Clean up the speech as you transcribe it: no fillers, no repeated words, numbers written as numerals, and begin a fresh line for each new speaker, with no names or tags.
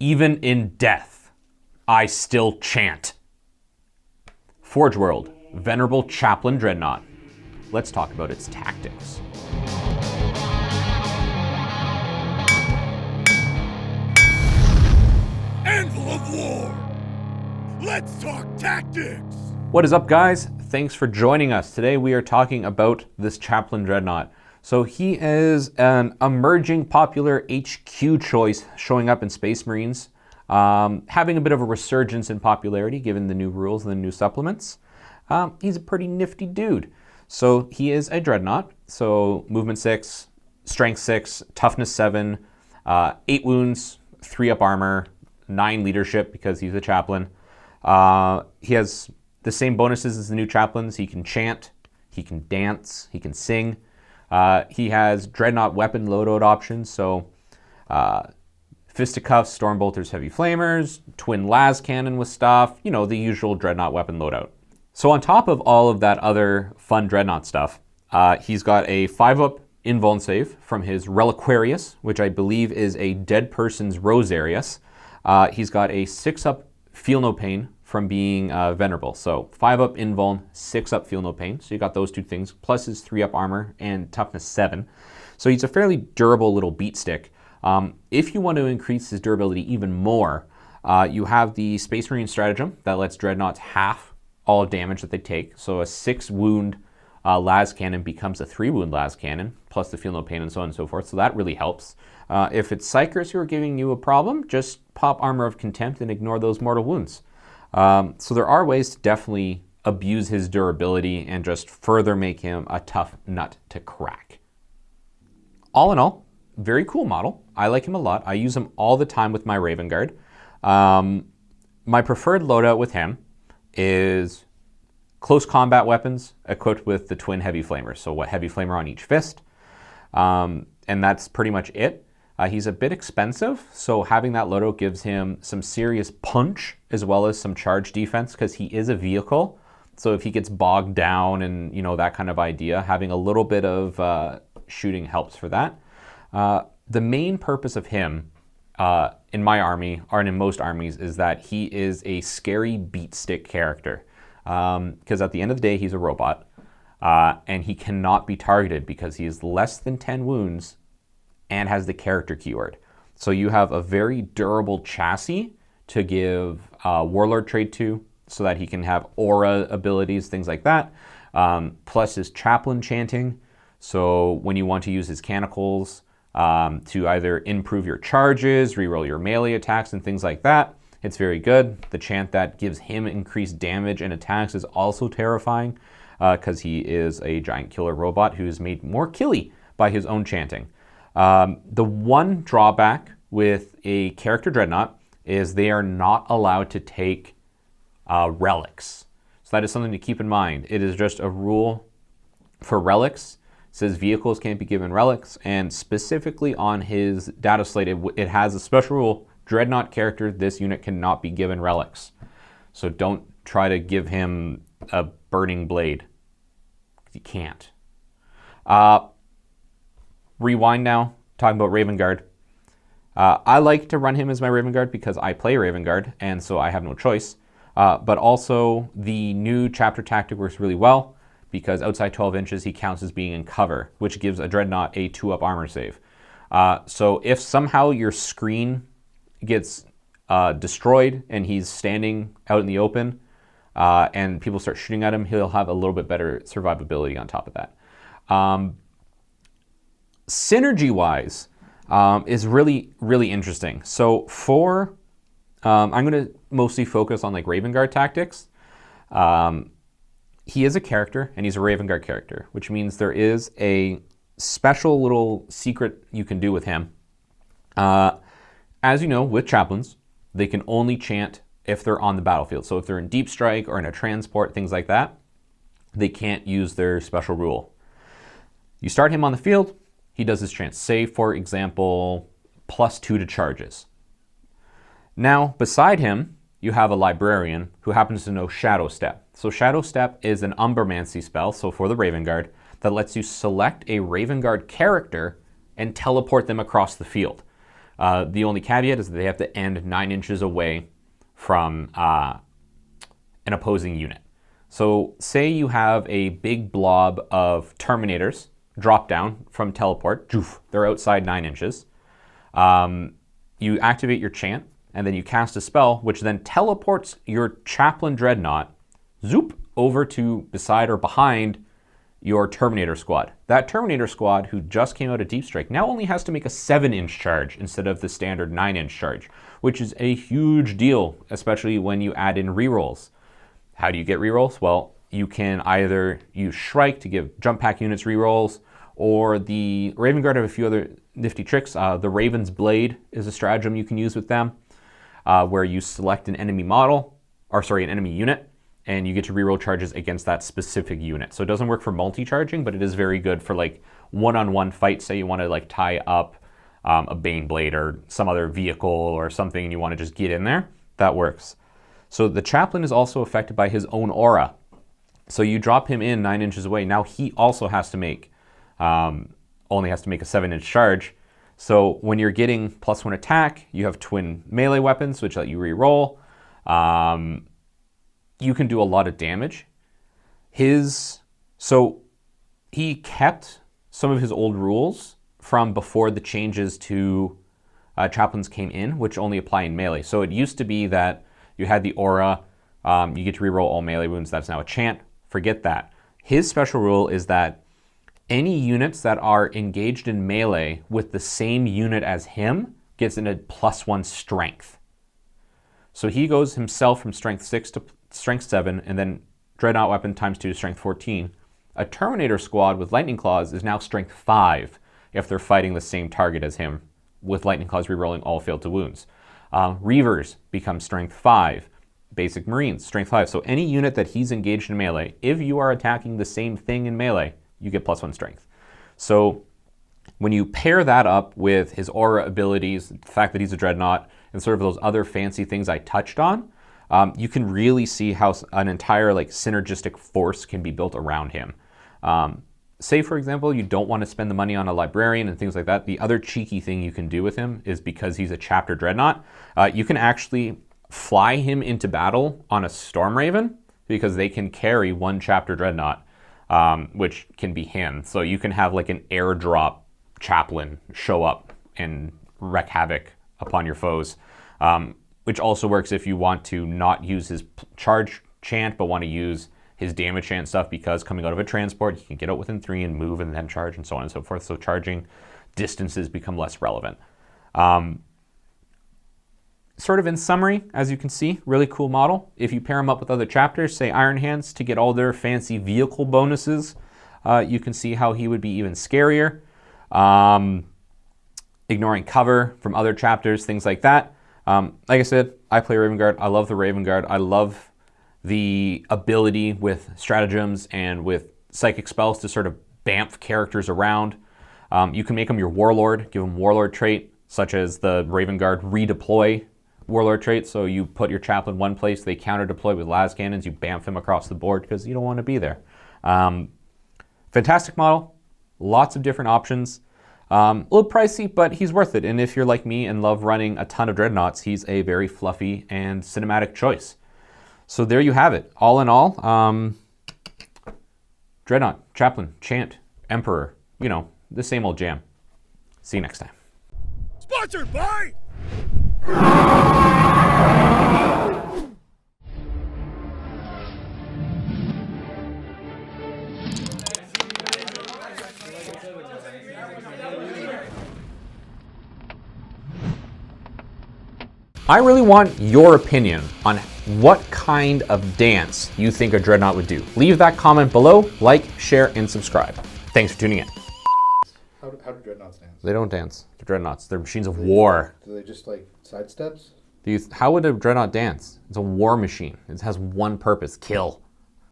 Even in death, I still chant. Forge World, Venerable Chaplain Dreadnought. Let's talk about its tactics.
Anvil of War! Let's talk tactics!
What is up, guys? Thanks for joining us. Today we are talking about this Chaplain Dreadnought. So he is an emerging popular HQ choice showing up in Space Marines, having a bit of a resurgence in popularity given the new rules and the new supplements. He's a pretty nifty dude. So he is a Dreadnought, so movement 6, strength 6, toughness 7, 8 wounds, 3 up armor, 9 leadership because he's a chaplain. He has the same bonuses as the new chaplains. He can chant, he can dance, he can sing. He has Dreadnought weapon loadout options, so fisticuffs, stormbolters, heavy flamers, twin las cannon with stuff, you know, the usual Dreadnought weapon loadout. So on top of all of that other fun Dreadnought stuff, he's got a 5-up invuln save from his Reliquarius, which I believe is a dead person's Rosarius. He's got a 6-up feel no pain from being venerable. So 5-up invuln, 6-up feel no pain. So you got those two things, plus his 3-up armor and toughness 7. So he's a fairly durable little beat stick. If you want to increase his durability even more, you have the Space Marine stratagem that lets Dreadnoughts half all damage that they take. So a 6-wound las cannon becomes a 3-wound las cannon, plus the feel no pain and so on and so forth. So that really helps. If it's Psychers who are giving you a problem, just pop Armor of Contempt and ignore those mortal wounds. So there are ways to definitely abuse his durability and just further make him a tough nut to crack. All in all, very cool model. I like him a lot. I use him all the time with my Raven Guard. My preferred loadout with him is close combat weapons equipped with the twin heavy flamers. So what heavy flamer on each fist. And that's pretty much it. He's a bit expensive, so having that loadout gives him some serious punch as well as some charge defense because he is a vehicle. So if he gets bogged down and, you know, that kind of idea, having a little bit of shooting helps for that. The main purpose of him in my army, or in most armies, is that he is a scary beat stick character. Because at the end of the day, he's a robot, and he cannot be targeted because he is less than 10 wounds and has the character keyword. So you have a very durable chassis to give Warlord trait to, so that he can have aura abilities, things like that. Plus his chaplain chanting. So when you want to use his canicles to either improve your charges, reroll your melee attacks and things like that, it's very good. The chant that gives him increased damage and attacks is also terrifying because he is a giant killer robot who is made more killy by his own chanting. The one drawback with a character Dreadnought is they are not allowed to take relics. So that is something to keep in mind. It is just a rule for relics. It says vehicles can't be given relics, and specifically on his data slate, it has a special rule. Dreadnought character, this unit cannot be given relics. So don't try to give him a burning blade. You can't. Rewind now, talking about Raven Guard. I like to run him as my Raven Guard because I play Raven Guard, and so I have no choice. But also, the new chapter tactic works really well because outside 12 inches, he counts as being in cover, which gives a Dreadnought a 2-up armor save. So if somehow your screen gets destroyed and he's standing out in the open and people start shooting at him, he'll have a little bit better survivability on top of that. Synergy-wise is really, really interesting. So for, I'm going to mostly focus on like Raven Guard tactics. He is a character and he's a Raven Guard character, which means there is a special little secret you can do with him. As you know, with chaplains, they can only chant if they're on the battlefield. So if they're in deep strike or in a transport, things like that, they can't use their special rule. You start him on the field, he does his chant. Say, for example, +2 to charges. Now, beside him, you have a librarian who happens to know Shadow Step. So Shadow Step is an Umbermancy spell, so for the Raven Guard, that lets you select a Raven Guard character and teleport them across the field. The only caveat is that they have to end 9 inches away from an opposing unit. So say you have a big blob of Terminators drop down from teleport. They're outside 9 inches. You activate your chant, and then you cast a spell, which then teleports your Chaplain Dreadnought, over to beside or behind your Terminator squad. That Terminator squad, who just came out of Deep Strike, now only has to make a 7-inch charge instead of the standard 9-inch charge, which is a huge deal, especially when you add in rerolls. How do you get rerolls? Well, you can either use Shrike to give jump pack units rerolls, or the Raven Guard have a few other nifty tricks. The Raven's Blade is a stratagem you can use with them, where you select an enemy an enemy unit, and you get to reroll charges against that specific unit. So it doesn't work for multi-charging, but it is very good for like one-on-one fights. Say you want to like tie up a Bane Blade or some other vehicle or something, and you want to just get in there. That works. So the Chaplain is also affected by his own aura. So you drop him in 9 inches away. Now he also has to make only has to make a 7-inch charge. So when you're getting +1 attack, you have twin melee weapons, which let you re-roll. You can do a lot of damage. So he kept some of his old rules from before the changes to Chaplains came in, which only apply in melee. So it used to be that you had the aura, you get to re-roll all melee wounds. That's now a chant. Forget that. His special rule is that any units that are engaged in melee with the same unit as him gets in a +1 strength. So he goes himself from strength 6 to strength 7, and then Dreadnought weapon ×2 to strength 14. A Terminator squad with Lightning Claws is now strength 5 if they're fighting the same target as him, with Lightning Claws rerolling all failed to wounds. Reavers become strength 5. Basic Marines, strength 5. So any unit that he's engaged in melee, if you are attacking the same thing in melee, you get +1 strength. So when you pair that up with his aura abilities, the fact that he's a Dreadnought, and sort of those other fancy things I touched on, you can really see how an entire like synergistic force can be built around him. Say, for example, you don't want to spend the money on a librarian and things like that. The other cheeky thing you can do with him is, because he's a chapter Dreadnought, you can actually fly him into battle on a Storm Raven, because they can carry 1 chapter Dreadnought, which can be him. So you can have like an airdrop Chaplain show up and wreak havoc upon your foes, which also works if you want to not use his charge chant, but want to use his damage chant stuff, because coming out of a transport, he can get out within 3 and move and then charge and so on and so forth. So charging distances become less relevant. Sort of in summary, as you can see, really cool model. If you pair him up with other chapters, say Iron Hands, to get all their fancy vehicle bonuses, you can see how he would be even scarier. Ignoring cover from other chapters, things like that. Like I said, I play Raven Guard. I love the Raven Guard. I love the ability with stratagems and with psychic spells to sort of bamf characters around. You can make them your Warlord, give them Warlord trait, such as the Raven Guard redeploy Warlord trait. So you put your Chaplain one place, they counter deploy with las cannons, you bamf him across the board because you don't want to be there. Fantastic model, lots of different options. A little pricey, but he's worth it. And if you're like me and love running a ton of Dreadnoughts, he's a very fluffy and cinematic choice. So there you have it. All in all, Dreadnought, Chaplain, Chant, Emperor, the same old jam. See you next time.
Sponsored by...
I really want your opinion on what kind of dance you think a Dreadnought would do. Leave that comment below, like, share, and subscribe. Thanks for tuning in.
How do Dreadnoughts dance?
They don't dance. They're Dreadnoughts. They're machines of war.
Do they just like sidesteps?
How would a Dreadnought dance? It's a war machine. It has one purpose: kill.